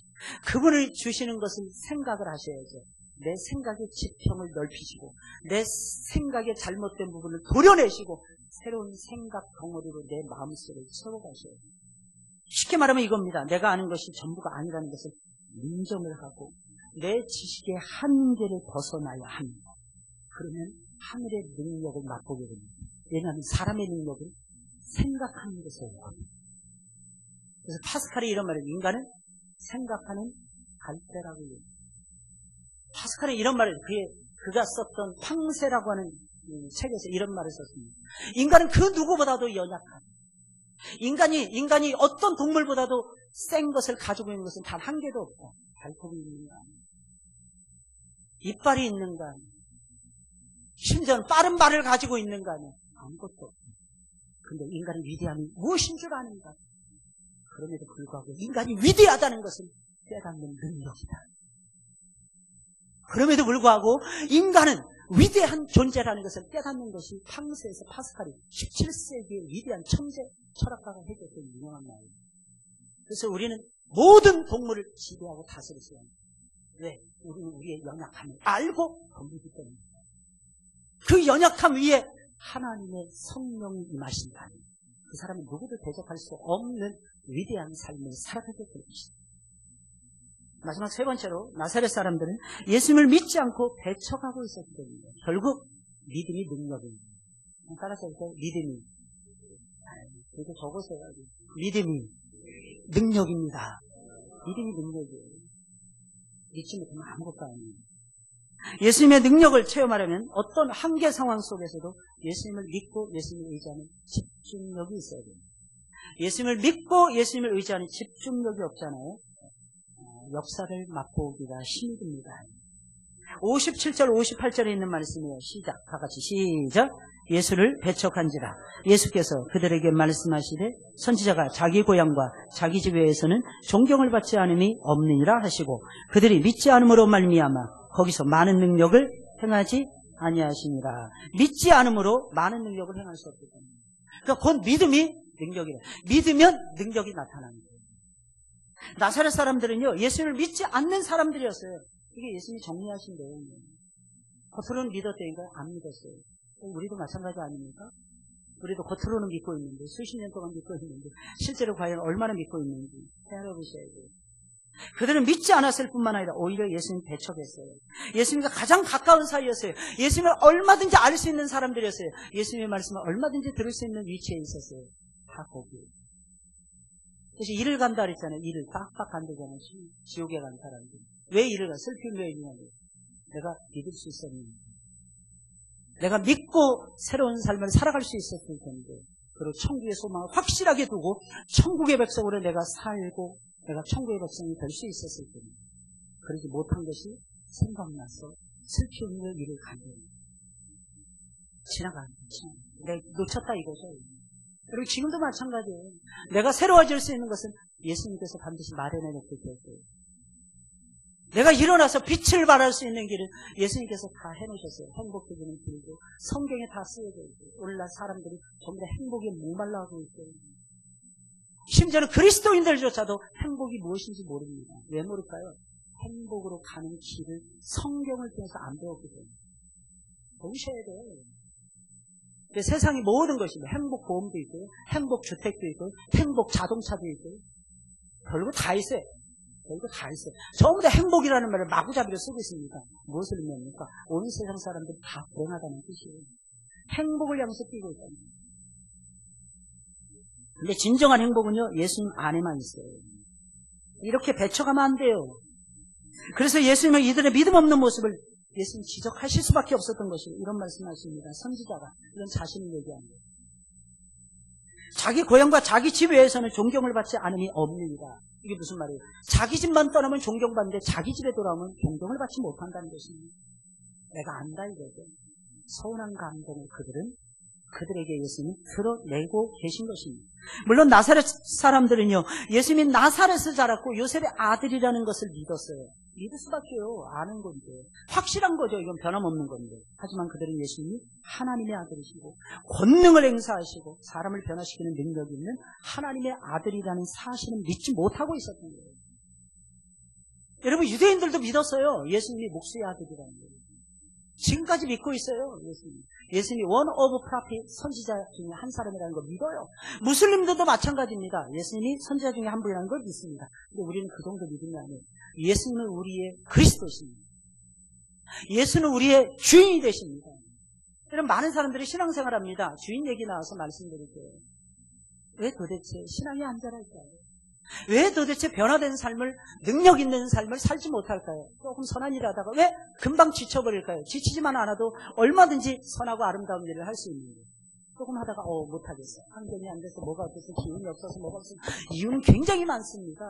그분을 주시는 것을 생각을 하셔야죠. 내 생각의 지평을 넓히시고 내 생각의 잘못된 부분을 도려내시고 새로운 생각 덩어리로 내 마음속을 채워가셔야 돼요. 쉽게 말하면 이겁니다. 내가 아는 것이 전부가 아니라는 것을 인정을 하고 내 지식의 한계를 벗어나야 합니다. 그러면 하늘의 능력을 맛보게 됩니다. 왜냐하면 사람의 능력은 생각하는 것에 있거든요. 그래서 파스칼이 이런 말을 해요. 인간은 생각하는 갈대라고 해요. 파스칼이 이런 말을 해요. 그가 썼던 팡세라고 하는 책에서 이런 말을 썼습니다. 인간은 그 누구보다도 연약한, 인간이 어떤 동물보다도 센 것을 가지고 있는 것은 단 한 개도 없다. 발톱이 있는가, 이빨이 있는가, 심지어는 빠른 발을 가지고 있는가, 아무것도 없다. 그런데 인간의 위대함이 무엇인 줄 아는가? 그럼에도 불구하고 인간이 위대하다는 것을 깨닫는 능력이다. 그럼에도 불구하고 인간은 위대한 존재라는 것을 깨닫는 것이 팡세에서 파스칼이 17세기의 위대한 천재 철학가가 해줬던 유명한 말이에요. 그래서 우리는 모든 동물을 지배하고 다스릴 수 있습니다. 왜? 우리는 우리의 연약함을 알고 덤비기 때문에. 그 연약함 위에 하나님의 성령이 임하신다. 그 사람은 누구도 대적할 수 없는 위대한 삶을 살아가게 될 것입니다. 마지막 세 번째로 나사렛 사람들은 예수님을 믿지 않고 배척하고 있었기 때문에 결국 믿음이 능력입니다. 따라서 믿음이. 이렇게 적으세요. 믿음이 능력입니다. 믿음이 능력이에요. 믿지 못하면 아무것도 아니에요. 예수님의 능력을 체험하려면 어떤 한계 상황 속에서도 예수님을 믿고 예수님을 의지하는 집중력이 있어야 돼요. 예수님을 믿고 예수님을 의지하는 집중력이 없잖아요. 역사를 맛보기가 힘이 듭니다. 57절 58절에 있는 말씀이에요. 시작. 다 같이 시작. 예수를 배척한지라 예수께서 그들에게 말씀하시되 선지자가 자기 고향과 자기 집에서는 존경을 받지 않음이 없느니라 하시고 그들이 믿지 않음으로 말미암아 거기서 많은 능력을 행하지 아니하시니라. 믿지 않음으로 많은 능력을 행할 수 없기 때문에. 그러니까 곧 믿음이 능력이래. 믿으면 능력이 나타나는 거예요. 나사렛 사람들은요, 예수님을 믿지 않는 사람들이었어요. 이게 예수님이 정리하신 거예요. 겉으로는 믿었대니까 안 믿었어요. 우리도 마찬가지 아닙니까? 우리도 겉으로는 믿고 있는데, 수십 년 동안 믿고 있는데, 실제로 과연 얼마나 믿고 있는지 생각해 보셔야 돼요. 그들은 믿지 않았을 뿐만 아니라 오히려 예수님 배척했어요. 예수님과 가장 가까운 사이였어요. 예수님을 얼마든지 알 수 있는 사람들이었어요. 예수님의 말씀을 얼마든지 들을 수 있는 위치에 있었어요. 다 거기에. 그래서 일을 간다 그랬잖아요. 일을 빡빡 간다잖아요. 지옥에 간 사람들. 왜 일을 가? 슬픔 왜 있냐고. 내가 믿을 수 있었는데. 내가 믿고 새로운 삶을 살아갈 수 있었을 텐데. 그리고 천국의 소망을 확실하게 두고 천국의 백성으로 내가 살고 내가 천국의 백성이 될 수 있었을 텐데. 그러지 못한 것이 생각나서 슬픔의 일을 간다. 지나가는 거죠. 내가 놓쳤다 이거죠. 그리고 지금도 마찬가지예요. 내가 새로워질 수 있는 것은 예수님께서 반드시 마련해 놓고 계세요. 내가 일어나서 빛을 발할 수 있는 길은 예수님께서 다 해놓으셨어요. 행복해지는 길도 성경에 다 쓰여져 있어요. 오늘날 사람들이 전부 다 행복에 목말라하고 있어요. 심지어는 그리스도인들조차도 행복이 무엇인지 모릅니다. 왜 모를까요? 행복으로 가는 길을 성경을 통해서 안 배웠기 때문에. 배우셔야 돼요. 세상의 모든 것이 행복보험도 있고요, 행복주택도 있고요, 행복 자동차도 있고요. 별거 다 있어요. 별거 다 있어요. 전부 다 행복이라는 말을 마구잡이로 쓰고 있습니다. 무엇을 의미합니까? 온 세상 사람들이 다 불행하다는 뜻이에요. 행복을 향해서 뛰고 있다는 거예요. 근데 진정한 행복은요, 예수님 안에만 있어요. 이렇게 배척하면 안 돼요. 그래서 예수님은 이들의 믿음 없는 모습을 예수님 지적하실 수밖에 없었던 것이에요. 이런 말씀하십니다. 선지자가 이런 자신을 얘기합니다. 자기 고향과 자기 집 외에서는 존경을 받지 않음이 없느니라. 이게 무슨 말이에요? 자기 집만 떠나면 존경받는데 자기 집에 돌아오면 존경을 받지 못한다는 것입니다. 내가 안다 이거죠. 서운한 감동을 그들에게 예수님이 드러내고 계신 것입니다. 물론 나사렛 사람들은요, 예수님이 나사렛에서 자랐고 요셉의 아들이라는 것을 믿었어요. 믿을 수밖에요. 아는 건데. 확실한 거죠. 이건 변함없는 건데. 하지만 그들은 예수님이 하나님의 아들이시고 권능을 행사하시고 사람을 변화시키는 능력이 있는 하나님의 아들이라는 사실은 믿지 못하고 있었던 거예요. 여러분, 유대인들도 믿었어요. 예수님이 목수의 아들이라는 거예요. 지금까지 믿고 있어요. 예수님이 원 오브 프로핏 선지자 중에 한 사람이라는 걸 믿어요. 무슬림들도 마찬가지입니다. 예수님이 선지자 중에 한 분이라는 걸 믿습니다. 근데 우리는 그 정도 믿음이 아니에요. 예수는 우리의 그리스도십니다. 예수는 우리의 주인이 되십니다. 이런 많은 사람들이 신앙생활합니다. 주인 얘기 나와서 말씀드릴게요. 왜 도대체 신앙이 안 자랄까요? 왜 도대체 변화된 삶을, 능력 있는 삶을 살지 못할까요? 조금 선한 일을 하다가 왜 금방 지쳐버릴까요? 지치지만 않아도 얼마든지 선하고 아름다운 일을 할 수 있는 거예요. 조금 하다가 못하겠어. 환경이 안 돼서 뭐가 어때서 기운이 없어서 뭐가 없어서 이유는 굉장히 많습니다.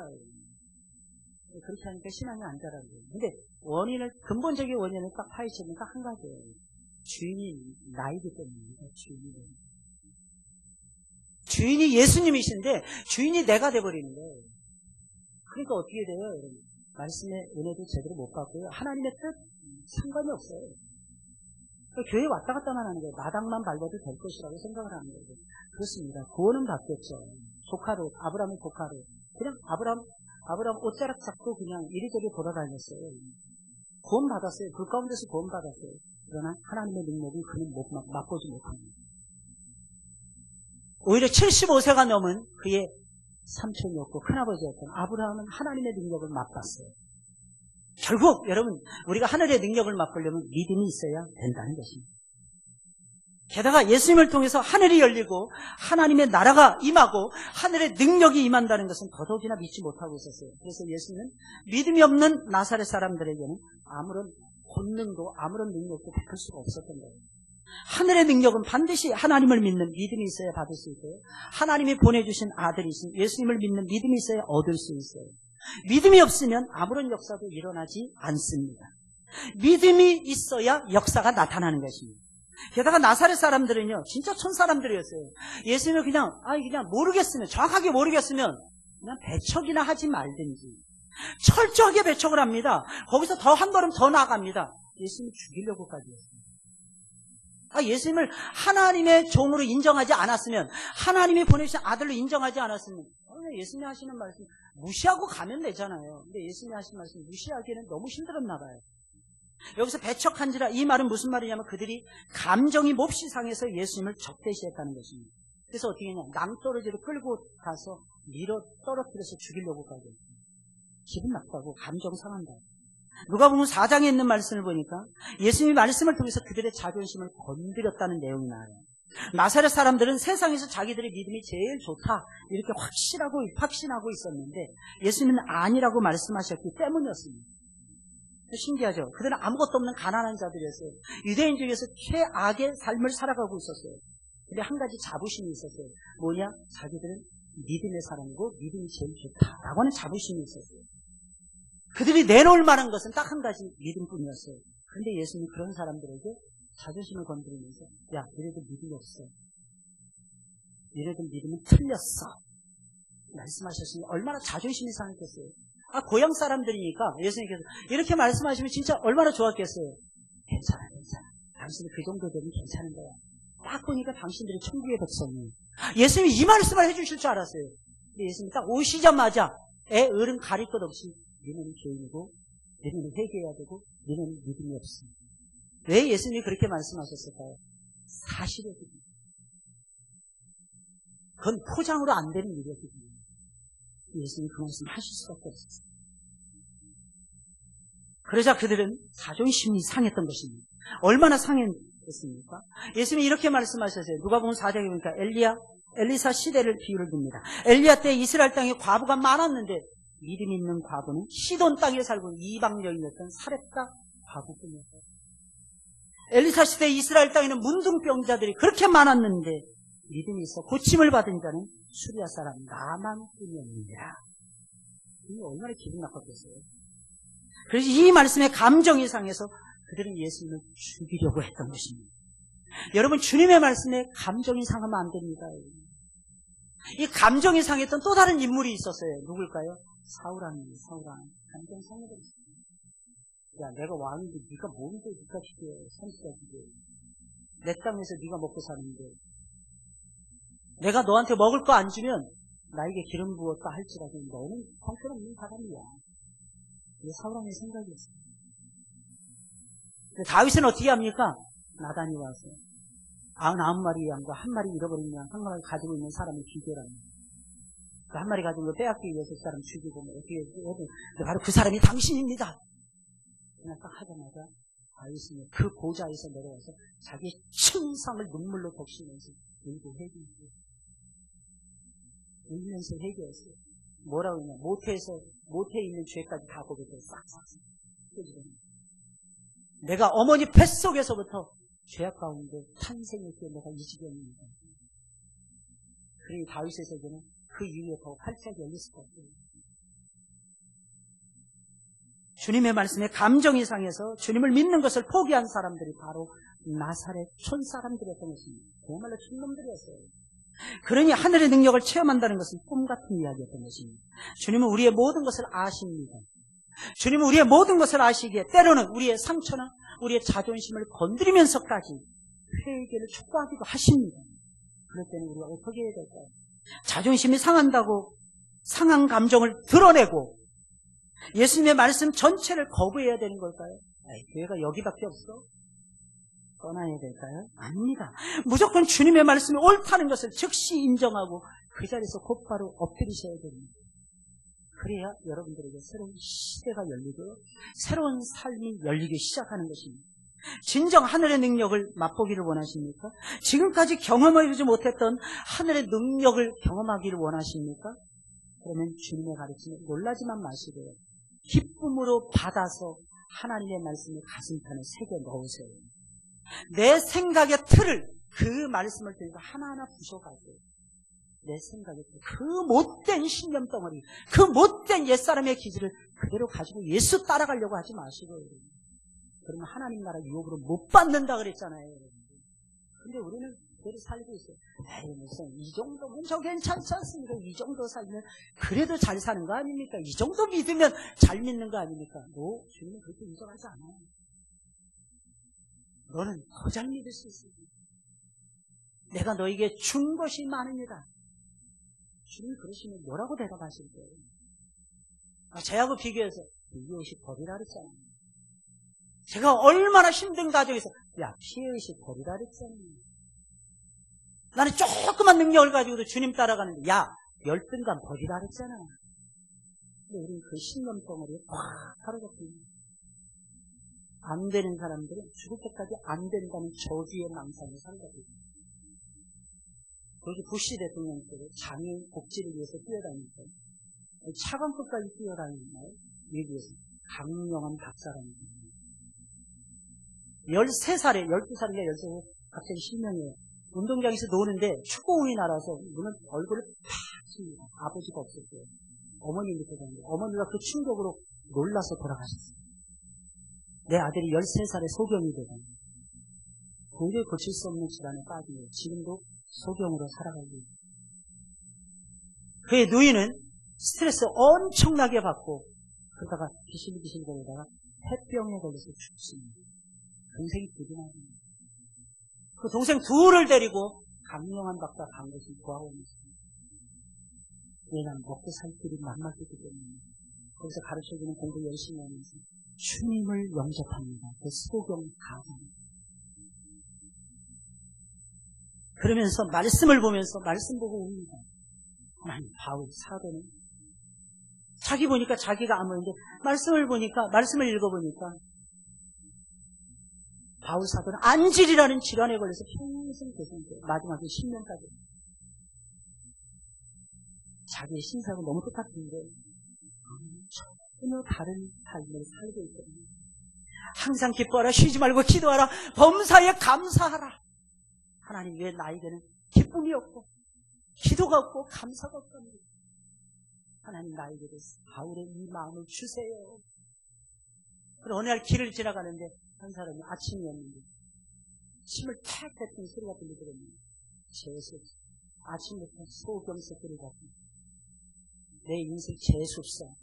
그렇게 하니까 신앙이 안 자라는 거예요. 근데 근본적인 원인을 딱 파헤치니까 한 가지예요. 주인이 나이기 때문입니다. 주인이 예수님이신데 주인이 내가 돼버리는 거예요. 그러니까 어떻게 돼요? 여러분? 말씀의 은혜도 제대로 못 받고요. 하나님의 뜻 상관이 없어요. 교회 왔다 갔다만 하는 거예요. 마당만 밟아도 될 것이라고 생각을 하는 거예요. 그렇습니다. 구원은 받겠죠. 조카로, 아브라함의 조카로. 그냥 아브라함 옷자락 잡고 그냥 이리저리 돌아다녔어요. 구원 받았어요. 그 가운데서 구원 받았어요. 그러나 하나님의 능력은 그는 맛보지 못합니다. 오히려 75세가 넘은 그의 삼촌이었고 큰아버지였던 아브라함은 하나님의 능력을 맛봤어요. 결국 여러분, 우리가 하늘의 능력을 맛보려면 믿음이 있어야 된다는 것입니다. 게다가 예수님을 통해서 하늘이 열리고 하나님의 나라가 임하고 하늘의 능력이 임한다는 것은 더더욱이나 믿지 못하고 있었어요. 그래서 예수님은 믿음이 없는 나사렛 사람들에게는 아무런 권능도 아무런 능력도 베풀 수가 없었던 거예요. 하늘의 능력은 반드시 하나님을 믿는 믿음이 있어야 받을 수 있고요. 하나님이 보내주신 아들이신 예수님을 믿는 믿음이 있어야 얻을 수 있어요. 믿음이 없으면 아무런 역사도 일어나지 않습니다. 믿음이 있어야 역사가 나타나는 것입니다. 게다가 나사렛 사람들은요, 진짜 촌사람들이었어요. 예수님을 그냥 모르겠으면, 정확하게 모르겠으면, 그냥 배척이나 하지 말든지. 철저하게 배척을 합니다. 거기서 더 한 걸음 더 나아갑니다. 예수님을 죽이려고까지 했어요. 예수님을 하나님의 종으로 인정하지 않았으면, 하나님이 보내주신 아들로 인정하지 않았으면, 예수님이 하시는 말씀 무시하고 가면 되잖아요. 근데 예수님이 하시는 말씀 무시하기에는 너무 힘들었나 봐요. 여기서 배척한지라 이 말은 무슨 말이냐면 그들이 감정이 몹시 상해서 예수님을 적대시했다는 것입니다. 그래서 어떻게 했냐, 낭떠러지로 끌고 가서 밀어 떨어뜨려서 죽이려고까지 했어요. 기분 나쁘다고, 감정 상한다고. 누가복음 4장에 있는 말씀을 보니까 예수님이 말씀을 통해서 그들의 자존심을 건드렸다는 내용이 나와요. 나사렛 사람들은 세상에서 자기들의 믿음이 제일 좋다 이렇게 확신하고 있었는데 예수님은 아니라고 말씀하셨기 때문이었습니다. 신기하죠? 그들은 아무것도 없는 가난한 자들이었어요. 유대인 중에서 최악의 삶을 살아가고 있었어요. 근데 한 가지 자부심이 있었어요. 뭐냐? 자기들은 믿음의 사람이고 믿음이 제일 좋다라고 하는 자부심이 있었어요. 그들이 내놓을 만한 것은 딱 한 가지, 믿음뿐이었어요. 근데 예수님이 그런 사람들에게 자존심을 건드리면서 야, 너희들 믿음이 없어. 너희들 믿음은 틀렸어. 말씀하셨으니 얼마나 자존심이 상했겠어요. 고향 사람들이니까 예수님께서 이렇게 말씀하시면 진짜 얼마나 좋았겠어요. 괜찮아. 당신이 그 정도 되면 괜찮은 거야. 딱 보니까 당신들이 천국의 백성이에요. 예수님이 이 말씀을 해주실 줄 알았어요. 근데 예수님이 딱 오시자마자 어른 가릴 것 없이 너희는 죄인이고 너희는 회개해야 되고 너희는 믿음이 없어. 왜 예수님이 그렇게 말씀하셨을까요? 사실이거든요. 그건 포장으로 안 되는 일이거든요. 예수님이 그 말씀 하실 수밖에 없었어요. 그러자 그들은 자존심이 상했던 것입니다. 얼마나 상했습니까? 예수님이 이렇게 말씀하셨어요. 누가복음 4장에 보니까 엘리사 시대를 비유를 듭니다. 엘리야 때 이스라엘 땅에 과부가 많았는데 믿음 있는 과부는 시돈 땅에 살고 이방 여인이었던 사렙다 과부뿐이었어요. 엘리사 시대 이스라엘 땅에는 문둥병자들이 그렇게 많았는데 믿음이 있어 고침을 받은 자는 수리아 사람 나만뿐이었느니라. 이 얼마나 기분 나빴겠어요. 그래서 이 말씀에 감정이 상해서 그들은 예수님을 죽이려고 했던 것입니다. 여러분, 주님의 말씀에 감정이 상하면 안 됩니다. 이 감정이 상했던 또 다른 인물이 있었어요. 누굴까요? 사울왕이에요. 감정 상해버렸어요. 야, 내가 왕인데 네가 뭔데 네가 죽여. 선수가 죽여. 내 땅에서 네가 먹고 사는데 내가 너한테 먹을 거 안 주면 나에게 기름 부었다 할지라도 너는 형편없는 사람이야. 이게 사울왕의 생각이었어요. 다윗은 어떻게 합니까? 나단이 와서 99마리 양과 한 마리 잃어버린 양, 한 마리 가지고 있는 사람을 비교합니다. 한 마리 가지고 빼앗기 위해서 그 사람 죽이고 어떻게 해도 바로 그 사람이 당신입니다. 그냥 딱 하자마자 다윗은 그 보좌에서 내려와서 자기 충성을 눈물로 덮으면서 울면서 회개했어요. 뭐라고 했냐? 모태에 있는 죄까지 다 고백해서 싹싹 내가 어머니 뱃속에서부터 죄악 가운데 탄생했기에 내가 이 지경입니다. 그러니 다윗의 세계는 그 이후에 더 활짝이 열릴 수가 없어요. 주님의 말씀에 감정이 상해서 주님을 믿는 것을 포기한 사람들이 바로 나사렛 촌사람들이었던 것입니다. 정말로 촌놈들이었어요. 그러니 하늘의 능력을 체험한다는 것은 꿈 같은 이야기였던 것입니다. 주님은 우리의 모든 것을 아십니다. 주님은 우리의 모든 것을 아시기에 때로는 우리의 상처나 우리의 자존심을 건드리면서까지 회개를 촉구하기도 하십니다. 그럴 때는 우리가 어떻게 해야 될까요? 자존심이 상한다고 상한 감정을 드러내고 예수님의 말씀 전체를 거부해야 되는 걸까요? 교회가 여기밖에 없어? 떠나야 될까요? 아닙니다. 무조건 주님의 말씀이 옳다는 것을 즉시 인정하고 그 자리에서 곧바로 엎드리셔야 됩니다. 그래야 여러분들에게 새로운 시대가 열리고 새로운 삶이 열리기 시작하는 것입니다. 진정 하늘의 능력을 맛보기를 원하십니까? 지금까지 경험하지 못했던 하늘의 능력을 경험하기를 원하십니까? 그러면 주님의 가르침에 놀라지만 마시고요. 기쁨으로 받아서 하나님의 말씀을 가슴판에 새겨 넣으세요. 내 생각의 틀을 그 말씀을 통해서 하나하나 부셔가세요. 내 생각의 틀, 그 못된 신념 덩어리, 그 못된 옛사람의 기질을 그대로 가지고 예수 따라가려고 하지 마시고요. 그러면 하나님 나라 유혹으로 못 받는다 그랬잖아요. 근데 우리는 그대로 살고 있어요. 에이, 무슨 이 정도면 저 괜찮지 않습니까? 이 정도 살면 그래도 잘 사는 거 아닙니까? 이 정도 믿으면 잘 믿는 거 아닙니까? 주님은 그렇게 인정하지 않아요. 너는 더 잘 믿을 수 있습니다. 내가 너에게 준 것이 많으니라. 주님이 그러시면 뭐라고 대답하실 거예요? 저하고 비교해서 피해의식 버리라 그랬잖아요. 제가 얼마나 힘든 가정에서 피해의식 버리라 그랬잖아요. 나는 조그만 능력을 가지고도 주님 따라가는데 열등감 버리라 그랬잖아. 근데 우리는 그 신념 덩어리에 꽉 사로잡힙니다. 안 되는 사람들은 죽을 때까지 안 된다는 저주의 망상에 살고 있습니다. 거기 부시 대통령께서 장애인 복지를 위해서 뛰어다니니까 차관 끝까지 뛰어다니나요? 여기에서 강명한 박사라는 거예요. 13살에 12살인가 13살에 갑자기 실명해요. 운동장에서 노는데 축구공이 날아서 눈을 얼굴을 팍 칩니다. 아버지가 없었어요. 어머니 밑에 갔는데 어머니가 그 충격으로 놀라서 돌아가셨어요. 내 아들이 13살에 소경이 되고 도저히 고칠 수 없는 질환에 빠지고 지금도 소경으로 살아가고 있어요. 그의 누이는 스트레스 엄청나게 받고 그러다가 비실비실 거리다가 폐병에 걸려서 죽습니다. 동생이 부진합니다. 그 동생 둘을 데리고 강명한 박사 간 곳을 구하고 있습니다. 왜냐하면 먹고 살 길이 만만했기 때문에 거기서 가르쳐주는 공부 열심히 하면서 주님을 영접합니다. 그 소경 가상. 그러면서 말씀을 보면서 말씀 보고 웁니다. 하나님, 바울 사도는 자기 보니까 자기가 아무인데 말씀을 보니까 말씀을 읽어보니까 바울 사도는 안질이라는 질환에 걸려서 평생 고생했어요. 마지막에 10년까지. 자기의 신사하고 너무 똑같은데 전혀 다른 삶을 살고 있거든요. 항상 기뻐하라, 쉬지 말고 기도하라, 범사에 감사하라. 하나님, 왜 나에게는 기쁨이 없고 기도가 없고 감사가 없답니다. 하나님, 나에게도 바울의 이 마음을 주세요. 그리고 어느 날 길을 지나가는데 한 사람이 아침이었는데 침을 탁 뱉은 소리가 들리더군요. 재수. 아침부터 소경세 소리가 내 인생 재수없어.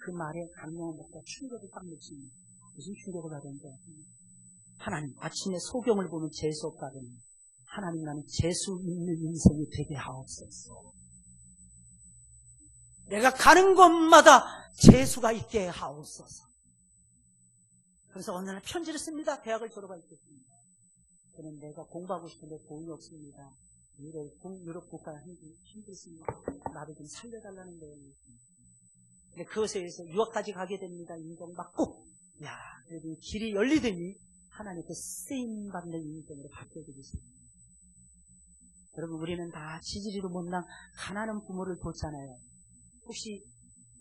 그 말에 감명을 받고 충격을 딱 놓습니다. 무슨 충격을 받은데 하나님, 아침에 소경을 보면 재수없다더니 하나님, 나는 재수 있는 인생이 되게 하옵소서. 내가 가는 곳마다 재수가 있게 하옵소서. 그래서 어느 날 편지를 씁니다. 대학을 졸업할 때 씁니다. 저는 내가 공부하고 싶은데 돈이 없습니다. 유럽 국가에 힘들습니다. 나를 좀 살려달라는 거예요. 근데 그것에 의해서 유학까지 가게 됩니다. 인정받고. 그래도 길이 열리더니 하나님께 쓰임받는 인생으로 바뀌어지고 있습니다. 여러분, 우리는 다 지지리로 못난 가난한 부모를 뒀잖아요. 혹시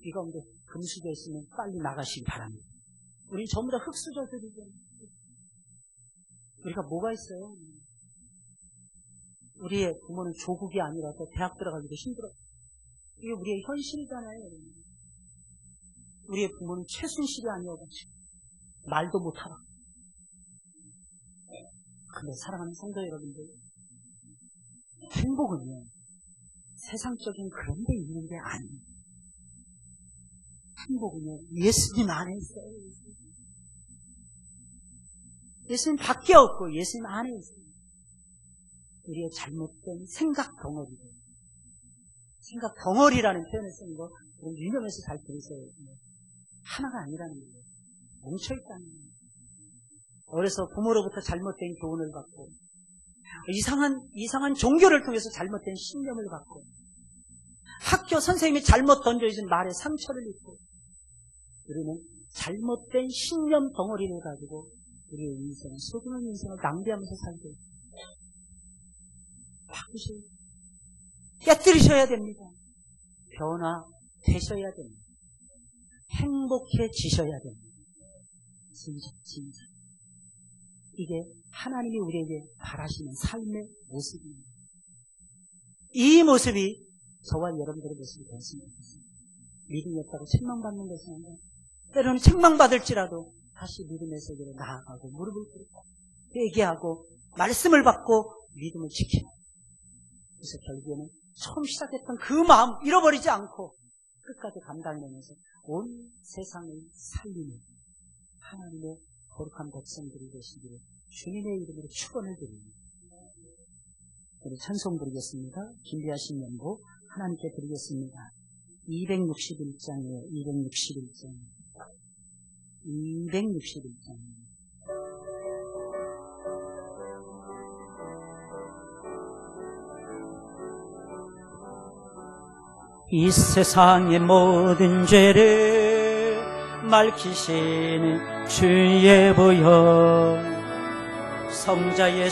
이 가운데 금수저 있으면 빨리 나가시기 바랍니다. 우린 전부 다 흙수저들이죠. 우리가 뭐가 있어요? 우리의 부모는 조국이 아니라서 대학 들어가기도 힘들어요. 이게 우리의 현실이잖아요. 우리의 부모는 최순실이 아니어가지고 말도 못하라. 근데 사랑하는 성도 여러분들, 행복은요 세상적인 그런 데 있는 게 아닙니다. 행복은요 예수님 안에 있어요. 예수님 밖에 없고 예수님 안에 있어요. 우리의 잘못된 생각 덩어리, 생각 덩어리라는 표현을 쓰는 거 유념해서 잘 들으세요. 하나가 아니라는 거예요. 뭉쳐있다는 거예요. 어려서 부모로부터 잘못된 교훈을 받고 이상한 종교를 통해서 잘못된 신념을 받고 학교 선생님이 잘못 던져준 말에 상처를 입고 우리는 잘못된 신념 덩어리를 가지고 우리의 인생은 소중한 인생을 낭비하면서 살고 있어요. 바꾸셔야 돼요. 깨뜨리셔야 됩니다. 변화되셔야 됩니다. 행복해지셔야 됩니다. 진짜. 이게 하나님이 우리에게 바라시는 삶의 모습입니다. 이 모습이 저와 여러분들의 모습이 되었으면 좋겠습니다. 믿음이 없다고 책망받는 것이 아니라 때로는 책망받을지라도 다시 믿음의 세계로 나아가고 무릎을 꿇고 회개하고 말씀을 받고 믿음을 지키는, 그래서 결국에는 처음 시작했던 그 마음 잃어버리지 않고 끝까지 감당하면서 온 세상을 살리는 하나님의 거룩한 백성들이 되시기를 주님의 이름으로 축원을 드립니다. 우리 찬송 부르겠습니다. 준비하신 연보 하나님께 드리겠습니다. 261장이에요. 261장. 이 세상의 모든 죄를 밝히시는 주의 보혈, 성자의